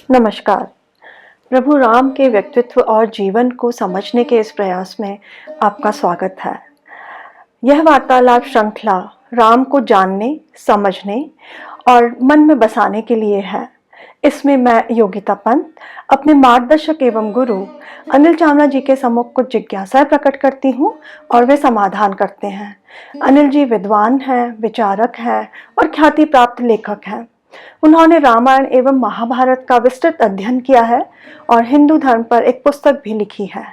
नमस्कार। प्रभु राम के व्यक्तित्व और जीवन को समझने के इस प्रयास में आपका स्वागत है। यह वार्तालाप श्रृंखला राम को जानने, समझने और मन में बसाने के लिए है। इसमें मैं योगिता पंत अपने मार्गदर्शक एवं गुरु अनिल चावला जी के सम्मुख कुछ जिज्ञासाएं प्रकट करती हूँ और वे समाधान करते हैं। अनिल जी विद्वान हैं, विचारक हैं और ख्याति प्राप्त लेखक हैं। उन्होंने रामायण एवं महाभारत का विस्तृत अध्ययन किया है और हिंदू धर्म पर एक पुस्तक भी लिखी है।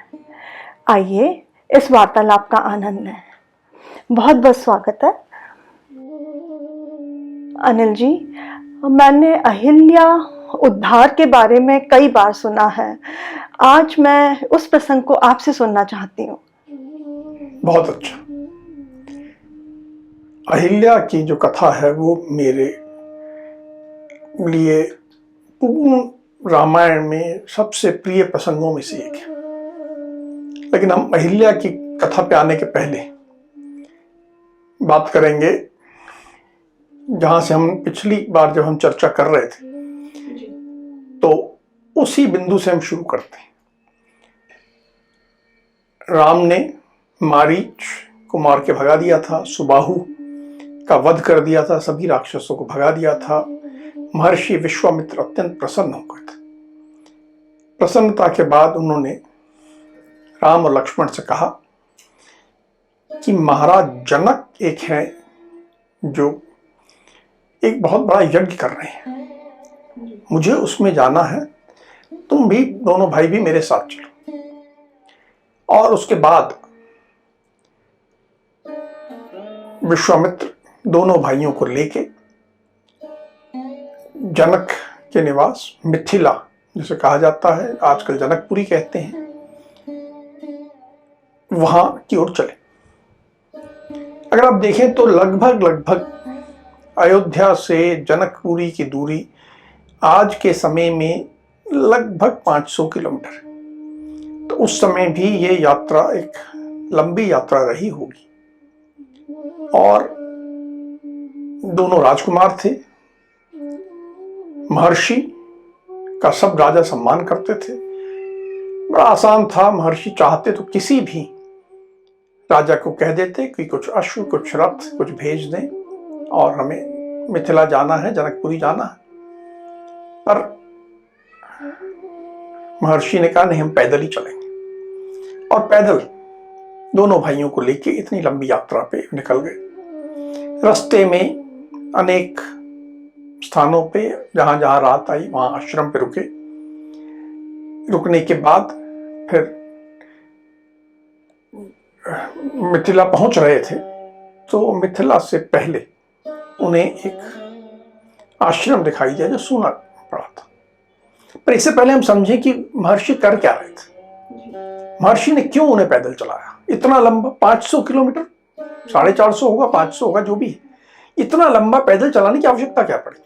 आइए इस वार्तालाप का आनंद लें। बहुत बहुत स्वागत है अनिल जी। मैंने अहिल्या उद्धार के बारे में कई बार सुना है। आज मैं उस प्रसंग को आपसे सुनना चाहती हूँ। बहुत अच्छा। अहिल्या की जो कथा है वो मेरे लिए पूर्ण रामायण में सबसे प्रिय प्रसंगों में से एक है। लेकिन हम अहिल्या की कथा पे आने के पहले बात करेंगे जहां से हम पिछली बार जब हम चर्चा कर रहे थे तो उसी बिंदु से हम शुरू करते हैं। राम ने मारीच को मार के भगा दिया था, सुबाहु का वध कर दिया था, सभी राक्षसों को भगा दिया था। महर्षि विश्वामित्र अत्यंत प्रसन्न हो गए थे। प्रसन्नता के बाद उन्होंने राम और लक्ष्मण से कहा कि महाराज जनक एक है जो एक बहुत बड़ा यज्ञ कर रहे हैं, मुझे उसमें जाना है, तुम भी दोनों भाई भी मेरे साथ चलो। और उसके बाद विश्वामित्र दोनों भाइयों को लेके जनक के निवास मिथिला जिसे कहा जाता है, आजकल जनकपुरी कहते हैं, वहां की ओर चले। अगर आप देखें तो लगभग अयोध्या से जनकपुरी की दूरी आज के समय में लगभग 500 किलोमीटर। तो उस समय भी ये यात्रा एक लंबी यात्रा रही होगी। और दोनों राजकुमार थे। महर्षि का सब राजा सम्मान करते थे। बड़ा आसान था, महर्षि चाहते तो किसी भी राजा को कह देते कि कुछ अश्व, कुछ रथ, कुछ भेज दें और हमें मिथिला जाना है, जनकपुरी जाना है। पर महर्षि ने कहा नहीं, हम पैदल ही चलेंगे। और पैदल दोनों भाइयों को लेके इतनी लंबी यात्रा पे निकल गए। रास्ते में अनेक स्थानों पे जहां जहां रात आई वहां आश्रम पे रुके। रुकने के बाद फिर मिथिला पहुंच रहे थे तो मिथिला से पहले उन्हें एक आश्रम दिखाई दिया जो सूना पड़ा था। पर इससे पहले हम समझें कि महर्षि कर क्या रहे थे। महर्षि ने क्यों उन्हें पैदल चलाया इतना लंबा, 500 किलोमीटर, 450 होगा, 500 होगा, जो भी है, इतना लंबा पैदल चलाने की आवश्यकता क्या पड़ी।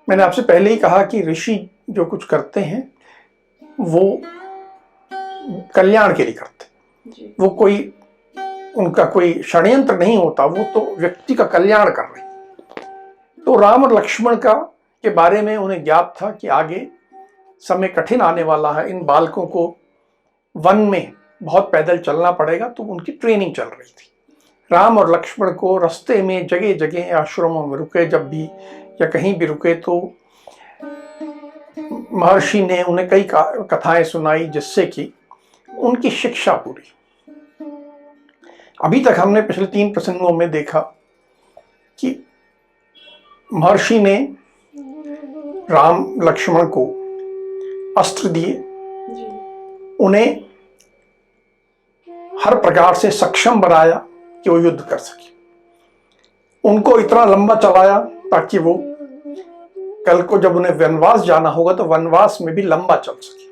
मैंने आपसे पहले ही कहा कि ऋषि जो कुछ करते हैं वो कल्याण के लिए करते, वो कोई उनका कोई षड्यंत्र नहीं होता, वो तो व्यक्ति का कल्याण कर रहे हैं। तो राम और लक्ष्मण का के बारे में उन्हें ज्ञात था कि आगे समय कठिन आने वाला है, इन बालकों को वन में बहुत पैदल चलना पड़ेगा, तो उनकी ट्रेनिंग चल रही थी। राम और लक्ष्मण को रास्ते में जगह जगह आश्रमों में रुके, जब भी या कहीं भी रुके तो महर्षि ने उन्हें कई कथाएं सुनाई जिससे कि उनकी शिक्षा पूरी। अभी तक हमने पिछले 3 प्रसंगों में देखा कि महर्षि ने राम लक्ष्मण को अस्त्र दिए, उन्हें हर प्रकार से सक्षम बनाया कि वो युद्ध कर सके। उनको इतना लंबा चलाया ताकि वो कल को जब उन्हें वनवास जाना होगा तो वनवास में भी लंबा चल सके।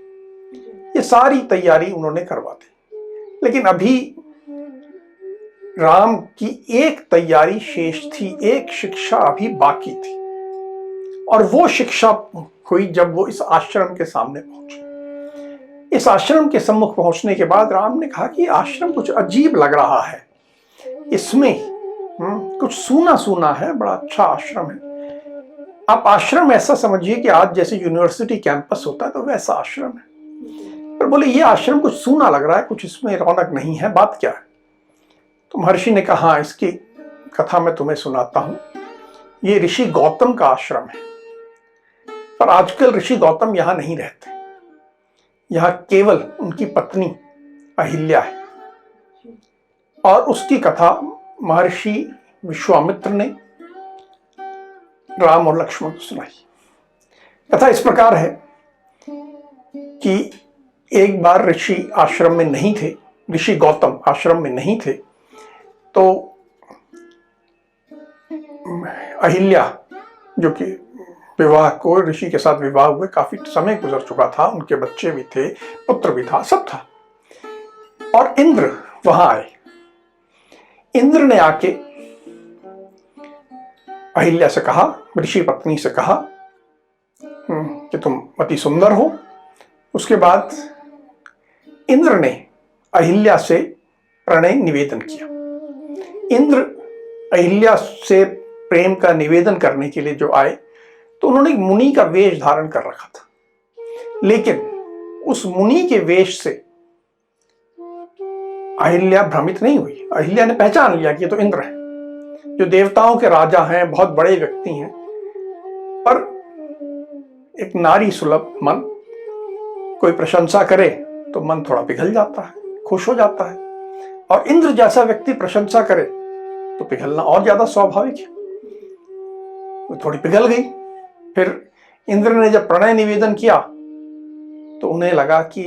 ये सारी तैयारी उन्होंने करवा दी। लेकिन अभी राम की एक तैयारी शेष थी, एक शिक्षा अभी बाकी थी, और वो शिक्षा हुई जब वो इस आश्रम के सामने पहुंचे। इस आश्रम के सम्मुख पहुंचने के बाद राम ने कहा कि आश्रम कुछ अजीब लग रहा है, इसमें कुछ सूना सूना है, बड़ा अच्छा आश्रम है। आप आश्रम ऐसा समझिए कि आज जैसे यूनिवर्सिटी कैंपस होता है तो वैसा आश्रम है। पर बोले ये आश्रम कुछ सूना लग रहा है, कुछ इसमें रौनक नहीं है, बात क्या है? तो महर्षि ने कहा, हाँ, इसकी कथा मैं तुम्हें सुनाता हूं। ये ऋषि गौतम का आश्रम है, पर आजकल ऋषि गौतम यहां नहीं रहते। यहां केवल उनकी पत्नी अहिल्या है। और उसकी कथा महर्षि विश्वामित्र ने राम और लक्ष्मण को सुनाई। कथा इस प्रकार है कि एक बार ऋषि आश्रम में नहीं थे, ऋषि गौतम आश्रम में नहीं थे, तो अहिल्या जो कि विवाह को ऋषि के साथ विवाह हुए काफी समय गुजर चुका था, उनके बच्चे भी थे, पुत्र भी था, सब था। और इंद्र वहां आए। इंद्र ने आके अहिल्या से कहा, ऋषि पत्नी से कहा कि तुम अति सुंदर हो। उसके बाद इंद्र ने अहिल्या से प्रणय निवेदन किया। इंद्र अहिल्या से प्रेम का निवेदन करने के लिए जो आए तो उन्होंने एक मुनि का वेश धारण कर रखा था, लेकिन उस मुनि के वेश से अहिल्या भ्रमित नहीं हुई। अहिल्या ने पहचान लिया कि ये तो इंद्र है, जो देवताओं के राजा हैं, बहुत बड़े व्यक्ति हैं। पर एक नारी सुलभ मन, कोई प्रशंसा करे तो मन थोड़ा पिघल जाता है, खुश हो जाता है। और इंद्र जैसा व्यक्ति प्रशंसा करे तो पिघलना और ज्यादा स्वाभाविक है। वो थोड़ी पिघल गई। फिर इंद्र ने जब प्रणय निवेदन किया तो उन्हें लगा कि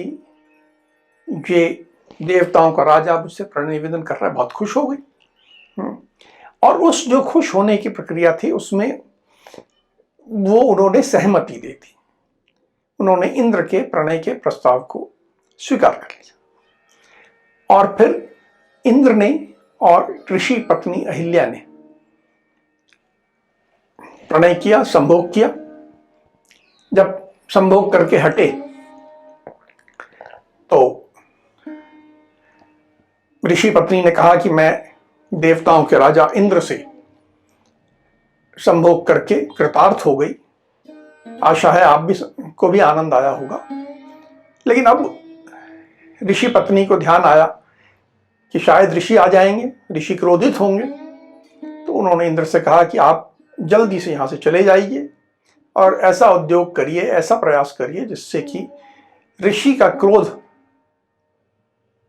ये देवताओं का राजा मुझसे प्रणय निवेदन कर रहा है, बहुत खुश हो गई। और उस जो खुश होने की प्रक्रिया थी उसमें वो उन्होंने सहमति दे दी। उन्होंने इंद्र के प्रणय के प्रस्ताव को स्वीकार कर लिया। और फिर इंद्र ने और ऋषि पत्नी अहिल्या ने प्रणय किया, संभोग किया। जब संभोग करके हटे तो ऋषि पत्नी ने कहा कि मैं देवताओं के राजा इंद्र से संभोग करके कृतार्थ हो गई। आशा है आप भी को भी आनंद आया होगा। लेकिन अब ऋषि पत्नी को ध्यान आया कि शायद ऋषि आ जाएंगे, ऋषि क्रोधित होंगे। तो उन्होंने इंद्र से कहा कि आप जल्दी से यहां से चले जाइए और ऐसा उद्योग करिए, ऐसा प्रयास करिए जिससे कि ऋषि का क्रोध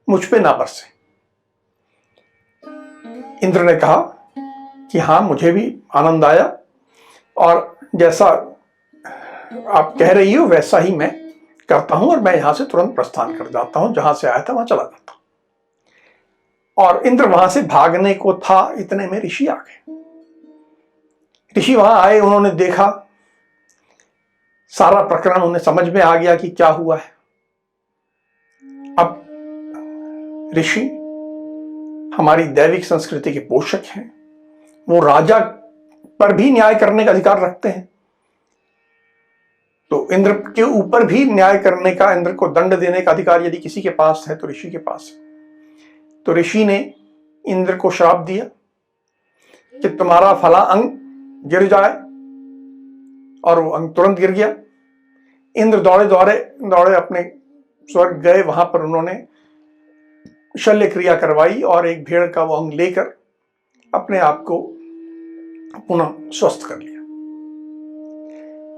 मुझ पे ना बरसे। इंद्र ने कहा कि हाँ, मुझे भी आनंद आया और जैसा आप कह रही हो वैसा ही मैं करता हूं और मैं यहां से तुरंत प्रस्थान कर जाता हूं, जहां से आया था वहां चला जाता हूं। और इंद्र वहां से भागने को था, इतने में ऋषि आ गए। ऋषि वहां आए, उन्होंने देखा, सारा प्रकरण उन्हें समझ में आ गया कि क्या हुआ है। अब ऋषि हमारी दैविक संस्कृति के पोषक हैं, वो राजा पर भी न्याय करने का अधिकार रखते हैं। तो इंद्र के ऊपर भी न्याय करने का, इंद्र को दंड देने का अधिकार यदि किसी के पास है तो ऋषि के पास है। तो ऋषि ने इंद्र को श्राप दिया कि तुम्हारा फला अंग गिर जाए, और वो अंग तुरंत गिर गया। इंद्र दौड़े दौड़े दौड़े अपने स्वर्ग गए। वहां पर उन्होंने शल्य क्रिया करवाई और एक भेड़ का वो अंग लेकर अपने आप को पुनः स्वस्थ कर लिया।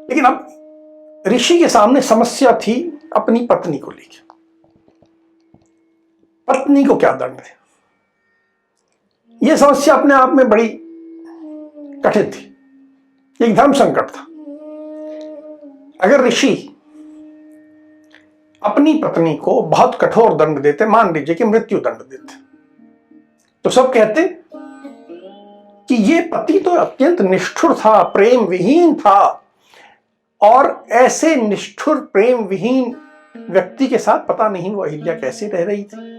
लेकिन अब ऋषि के सामने समस्या थी अपनी पत्नी को लेकर। पत्नी को क्या दंड है, यह समस्या अपने आप में बड़ी कठिन थी, एक धर्म संकट था। अगर ऋषि अपनी पत्नी को बहुत कठोर दंड देते, मान लीजिए कि मृत्यु दंड देते, तो सब कहते कि ये पति तो अत्यंत निष्ठुर था, प्रेम विहीन था, और ऐसे निष्ठुर प्रेम विहीन व्यक्ति के साथ पता नहीं वो अहिल्या कैसे रह रही थी।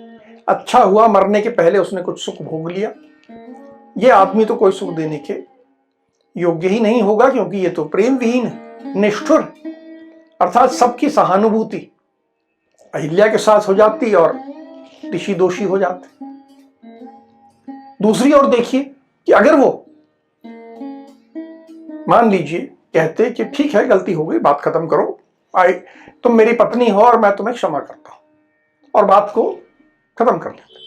अच्छा हुआ मरने के पहले उसने कुछ सुख भोग लिया। ये आदमी तो कोई सुख देने के योग्य ही नहीं होगा, क्योंकि ये तो प्रेम विहीन है, निष्ठुर। अर्थात सबकी सहानुभूति अहिल्या के साथ हो जाती और ऋषि दोषी हो जाते। दूसरी ओर देखिए, कि अगर वो मान लीजिए कहते कि ठीक है गलती हो गई, बात खत्म करो, तुम मेरी पत्नी हो और मैं तुम्हें क्षमा करता हूं, और बात को खत्म कर लेते,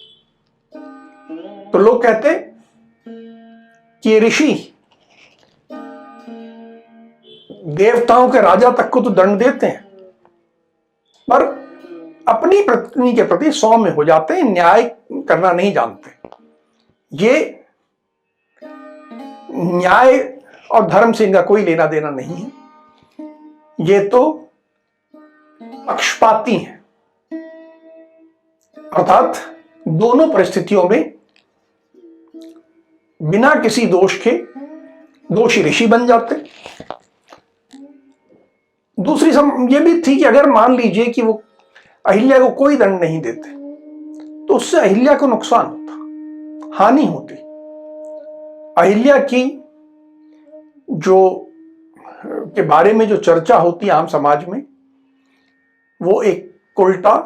तो लोग कहते कि ये ऋषि देवताओं के राजा तक को तो दंड देते हैं, पर अपनी पत्नी के प्रति सौम्य हो जाते हैं, न्याय करना नहीं जानते। ये न्याय और धर्म से इनका कोई लेना देना नहीं है, ये तो पक्षपाती हैं। अर्थात दोनों परिस्थितियों में बिना किसी दोष के दोषी ऋषि बन जाते। दूसरी ये भी थी कि अगर मान लीजिए कि वो अहिल्या को कोई दंड नहीं देते तो उससे अहिल्या को नुकसान होता, हानि होती। अहिल्या की जो के बारे में जो चर्चा होती आम समाज में, वो एक उल्टा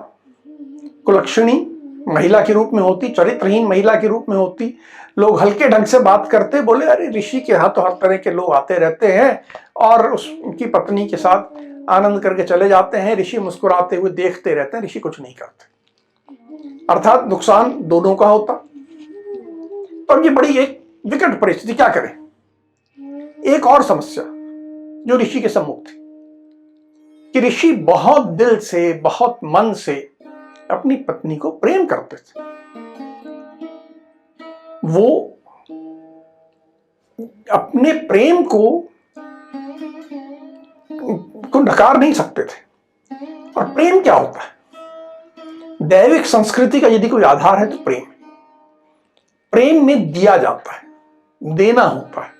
कुलक्षणी महिला के रूप में होती, चरित्रहीन महिला के रूप में होती। लोग हल्के ढंग से बात करते, बोले अरे ऋषि के यहाँ तो हर तरह के लोग आते रहते हैं और उसकी पत्नी के साथ आनंद करके चले जाते हैं, ऋषि मुस्कुराते हुए देखते रहते हैं, ऋषि कुछ नहीं करते। अर्थात नुकसान दोनों का होता। तो अब ये बड़ी एक विकट परिस्थिति, क्या करें। एक और समस्या जो ऋषि के सम्मुख थी कि ऋषि बहुत दिल से, बहुत मन से अपनी पत्नी को प्रेम करते थे। वो अपने प्रेम को नकार नहीं सकते थे। और प्रेम क्या होता है? दैविक संस्कृति का यदि कोई आधार है तो प्रेम में दिया जाता है, देना होता है,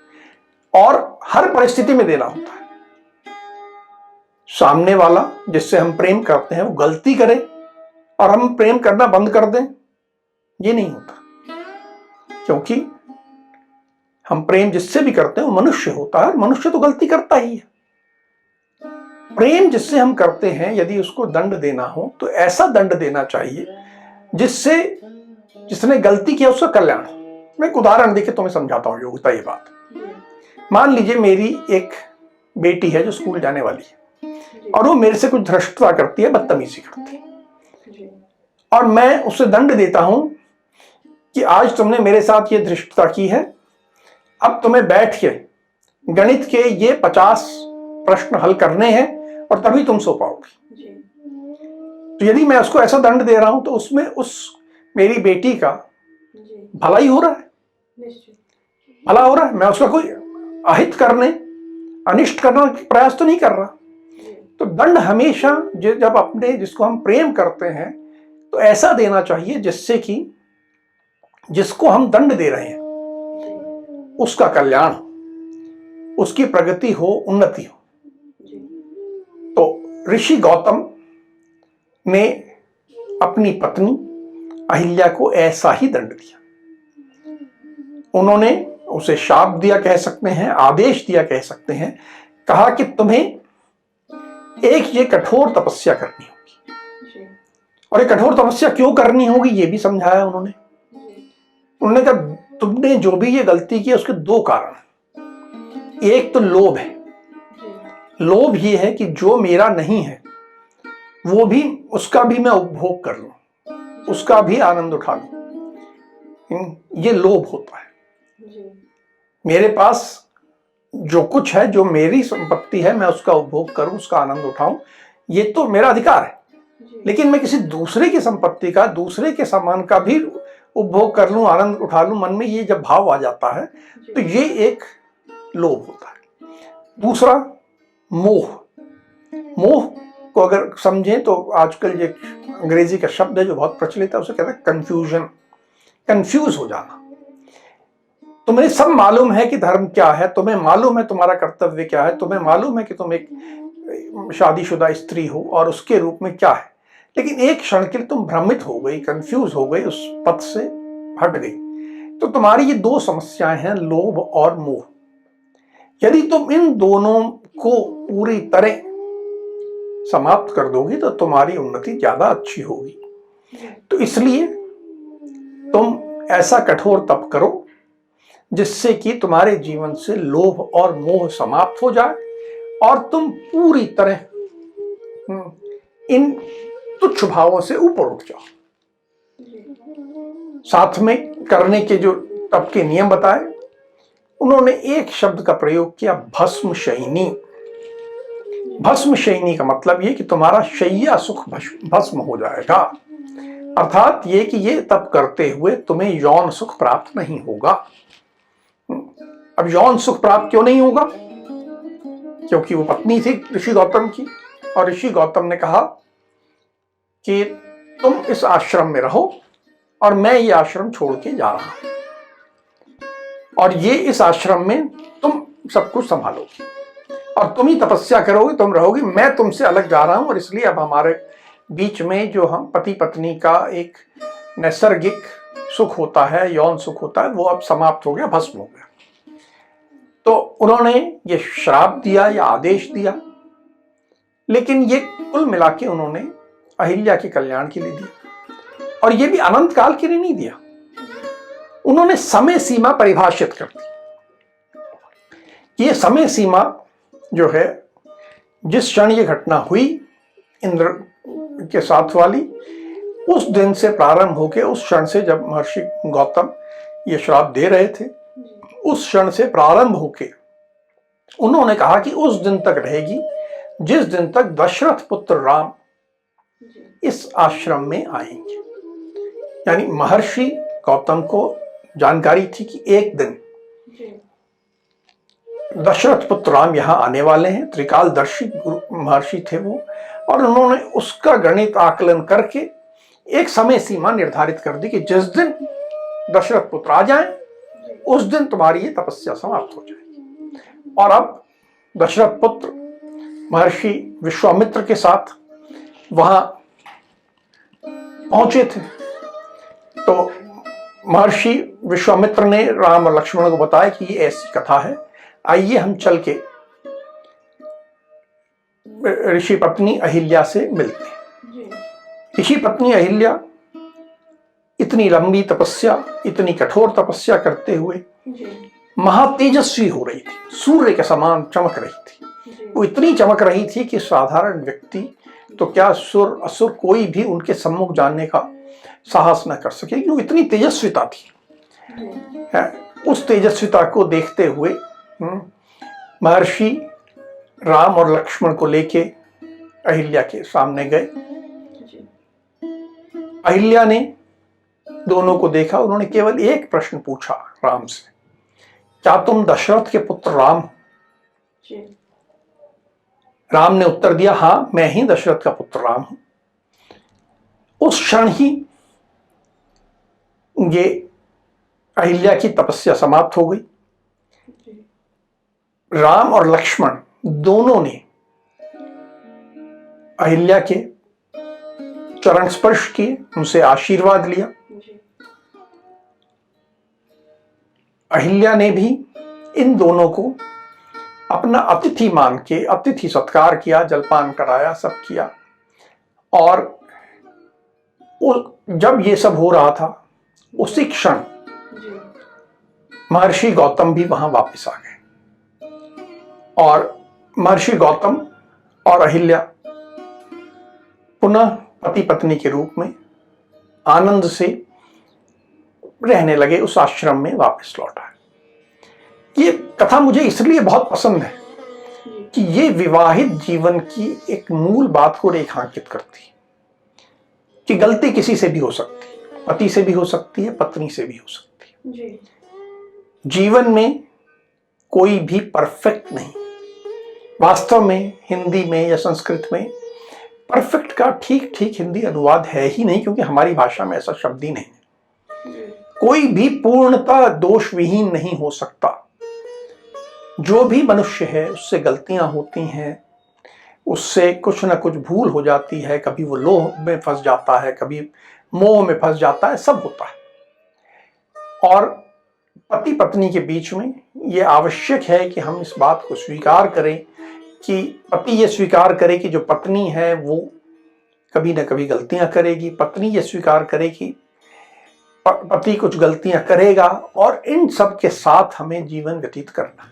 और हर परिस्थिति में देना होता है। सामने वाला जिससे हम प्रेम करते हैं वो गलती करे और हम प्रेम करना बंद कर दें, ये नहीं होता, क्योंकि हम प्रेम जिससे भी करते हैं वो मनुष्य होता है, मनुष्य तो गलती करता ही है। प्रेम जिससे हम करते हैं यदि उसको दंड देना हो तो ऐसा दंड देना चाहिए जिससे जिसने गलती किया उसका कल्याण हो। मैं एक उदाहरण देके तुम्हें समझाता हूं योगिता ये बात। मान लीजिए मेरी एक बेटी है जो स्कूल जाने वाली है और वो मेरे से कुछ धृष्टता करती है, बदतमीजी करती है, और मैं उसे दंड देता हूं कि आज तुमने मेरे साथ ये धृष्टता की है, अब तुम्हें बैठ के गणित के ये 50 प्रश्न हल करने हैं और तभी तुम सो पाओगी। तो यदि मैं उसको ऐसा दंड दे रहा हूं तो उसमें उस मेरी बेटी का भला ही हो रहा है, भला हो रहा है। मैं उसका कोई अहित करने, अनिष्ट करने का प्रयास तो नहीं कर रहा। तो दंड हमेशा जब अपने जिसको हम प्रेम करते हैं तो ऐसा देना चाहिए जिससे कि जिसको हम दंड दे रहे हैं उसका कल्याण हो, उसकी प्रगति हो, उन्नति हो। तो ऋषि गौतम ने अपनी पत्नी अहिल्या को ऐसा ही दंड दिया। उन्होंने उसे शाप दिया कह सकते हैं, आदेश दिया कह सकते हैं, कहा कि तुम्हें एक ये कठोर तपस्या करनी होगी। और ये कठोर तपस्या क्यों करनी होगी ये भी समझाया उन्होंने कहा तुमने जो भी ये गलती की उसके 2 कारण। एक तो लोभ है। लोभ ये है कि जो मेरा नहीं है वो भी, उसका भी मैं उपभोग कर लूं, उसका भी आनंद उठा लूं। ये लोभ होता है। मेरे पास जो कुछ है, जो मेरी संपत्ति है, मैं उसका उपभोग करूं, उसका आनंद उठाऊं, ये तो मेरा अधिकार है। लेकिन मैं किसी दूसरे की संपत्ति का, दूसरे के सामान का भी उपभोग कर लूं, आनंद उठा लूं, मन में ये जब भाव आ जाता है तो ये एक लोभ होता है। दूसरा मोह। मोह को अगर समझें तो आजकल ये अंग्रेजी का शब्द है जो बहुत प्रचलित है, उसे कहते हैं कंफ्यूजन, कंफ्यूज हो जाना। तुम्हें सब मालूम है कि धर्म क्या है, तुम्हें मालूम है तुम्हारा कर्तव्य क्या है, तुम्हें मालूम है कि तुम एक शादीशुदा स्त्री हो और उसके रूप में क्या है, लेकिन एक क्षण के लिए तुम भ्रमित हो गई, कंफ्यूज हो गई, उस पथ से हट गई। तो तुम्हारी ये 2 समस्याएं हैं, लोभ और मोह। यदि तुम इन दोनों को पूरी तरह समाप्त कर दोगी तो तुम्हारी उन्नति ज्यादा अच्छी होगी। तो इसलिए तुम ऐसा कठोर तप करो जिससे कि तुम्हारे जीवन से लोभ और मोह समाप्त हो जाए और तुम पूरी तरह इन तुच्छ भावों से ऊपर उठ जाओ। साथ में करने के जो तप के नियम बताए, उन्होंने एक शब्द का प्रयोग किया, भस्म शयनी। भस्म शयनी का मतलब ये कि तुम्हारा शैया सुख भस्म हो जाएगा, अर्थात ये कि ये तप करते हुए तुम्हें यौन सुख प्राप्त नहीं होगा। अब यौन सुख प्राप्त क्यों नहीं होगा? क्योंकि वो पत्नी थी ऋषि गौतम की, और ऋषि गौतम ने कहा कि तुम इस आश्रम में रहो और मैं ये आश्रम छोड़ के जा रहा हूं, और ये इस आश्रम में तुम सब कुछ संभालोगी और तुम ही तपस्या करोगे, तुम रहोगी, मैं तुमसे अलग जा रहा हूं। और इसलिए अब हमारे बीच में जो हम पति पत्नी का एक नैसर्गिक सुख होता है, यौन सुख होता है, वो अब समाप्त हो गया, भस्म हो गया। तो उन्होंने ये श्राप दिया या आदेश दिया, लेकिन ये कुल मिला के उन्होंने अहिल्या के कल्याण के लिए दिया, और ये भी अनंत काल के लिए नहीं दिया। उन्होंने समय सीमा परिभाषित कर दी। ये समय सीमा जो है, जिस क्षण ये घटना हुई इंद्र के साथ वाली, उस दिन से प्रारंभ होकर, उस क्षण से जब महर्षि गौतम ये श्राप दे रहे थे, उस क्षण से प्रारंभ होके उन्होंने कहा कि उस दिन तक रहेगी जिस दिन तक दशरथ पुत्र राम इस आश्रम में आएंगे। यानी महर्षि गौतम को जानकारी थी कि एक दिन दशरथ पुत्र राम यहां आने वाले हैं। त्रिकालदर्शी महर्षि थे वो, और उन्होंने उसका गणित आकलन करके एक समय सीमा निर्धारित कर दी कि जिस दिन दशरथ पुत्र आ जाएं, उस दिन तुम्हारी ये तपस्या समाप्त हो जाए। और अब दशरथ पुत्र महर्षि विश्वामित्र के साथ वहां पहुंचे थे। तो महर्षि विश्वामित्र ने राम और लक्ष्मण को बताया कि ये ऐसी कथा है, आइए हम चल के ऋषि पत्नी अहिल्या से मिलते हैं। ऋषि पत्नी अहिल्या इतनी लंबी तपस्या, इतनी कठोर तपस्या करते हुए महातेजस्वी हो रही थी, सूर्य के समान चमक रही थी। वो इतनी चमक रही थी कि साधारण व्यक्ति तो क्या, सुर असुर कोई भी उनके सम्मुख जाने का साहस न कर सके, क्योंकि इतनी तेजस्विता थी। उस तेजस्विता को देखते हुए महर्षि राम और लक्ष्मण को लेके अहिल्या के सामने गए। अहिल्या ने दोनों को देखा, उन्होंने केवल एक प्रश्न पूछा राम से, क्या तुम दशरथ के पुत्र राम हो? राम ने उत्तर दिया, हां, मैं ही दशरथ का पुत्र राम हूं। उस क्षण ही ये अहिल्या की तपस्या समाप्त हो गई। राम और लक्ष्मण दोनों ने अहिल्या के चरण स्पर्श किए, उनसे आशीर्वाद लिया। अहिल्या ने भी इन दोनों को अपना अतिथि मान के अतिथि सत्कार किया, जलपान कराया, सब किया। और जब ये सब हो रहा था, उसी क्षण महर्षि गौतम भी वहां वापस आ गए, और महर्षि गौतम और अहिल्या पुनः पति पत्नी के रूप में आनंद से रहने लगे, उस आश्रम में वापस लौट आए। ये कथा मुझे इसलिए बहुत पसंद है कि ये विवाहित जीवन की एक मूल बात को रेखांकित करती है कि गलती किसी से भी हो सकती है, पति से भी हो सकती है, पत्नी से भी हो सकती है। जीवन में कोई भी परफेक्ट नहीं। वास्तव में हिंदी में या संस्कृत में परफेक्ट का ठीक ठीक हिंदी अनुवाद है ही नहीं, क्योंकि हमारी भाषा में ऐसा शब्द ही नहीं है। कोई भी पूर्णतः दोष विहीन नहीं हो सकता। जो भी मनुष्य है उससे गलतियां होती हैं, उससे कुछ ना कुछ भूल हो जाती है, कभी वो लोभ में फंस जाता है, कभी मोह में फंस जाता है, सब होता है। और पति पत्नी के बीच में ये आवश्यक है कि हम इस बात को स्वीकार करें कि पति ये स्वीकार करे कि जो पत्नी है वो कभी ना कभी गलतियां करेगी, पत्नी ये स्वीकार करे कि पति कुछ गलतियां करेगा और इन सब के साथ हमें जीवन व्यतीत करना है।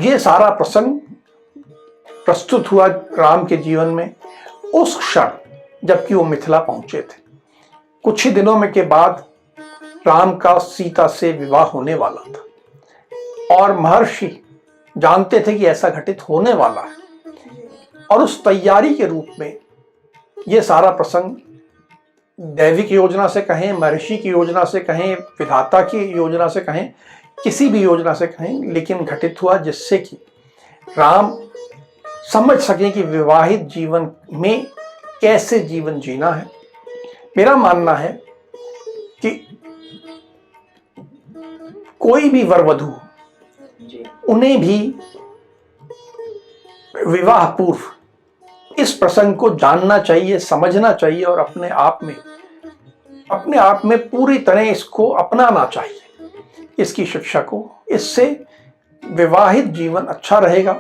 ये सारा प्रसंग प्रस्तुत हुआ राम के जीवन में उस क्षण जबकि वो मिथिला पहुंचे थे। कुछ ही दिनों में के बाद राम का सीता से विवाह होने वाला था और महर्षि जानते थे कि ऐसा घटित होने वाला है, और उस तैयारी के रूप में ये सारा प्रसंग दैविक योजना से कहें, महर्षि की योजना से कहें, विधाता की योजना से कहें, किसी भी योजना से कहें, लेकिन घटित हुआ जिससे कि राम समझ सकें कि विवाहित जीवन में कैसे जीवन जीना है। मेरा मानना है कि कोई भी वर वधू उन्हें भी विवाह पूर्व इस प्रसंग को जानना चाहिए, समझना चाहिए और अपने आप में पूरी तरह इसको अपनाना चाहिए, इसकी शिक्षा को। इससे विवाहित जीवन अच्छा रहेगा,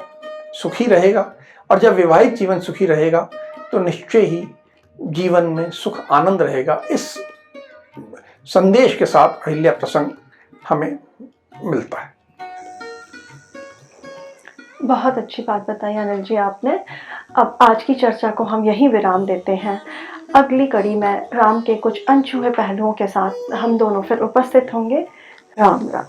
सुखी रहेगा, और जब विवाहित जीवन सुखी रहेगा तो निश्चय ही जीवन में सुख आनंद रहेगा। इस संदेश के साथ अहिल्या प्रसंग हमें मिलता है। बहुत अच्छी बात बताई अनिल जी आपने। अब आज की चर्चा को हम यहीं विराम देते हैं। अगली कड़ी में राम के कुछ अनछुए पहलुओं के साथ हम दोनों फिर उपस्थित होंगे। राम राम।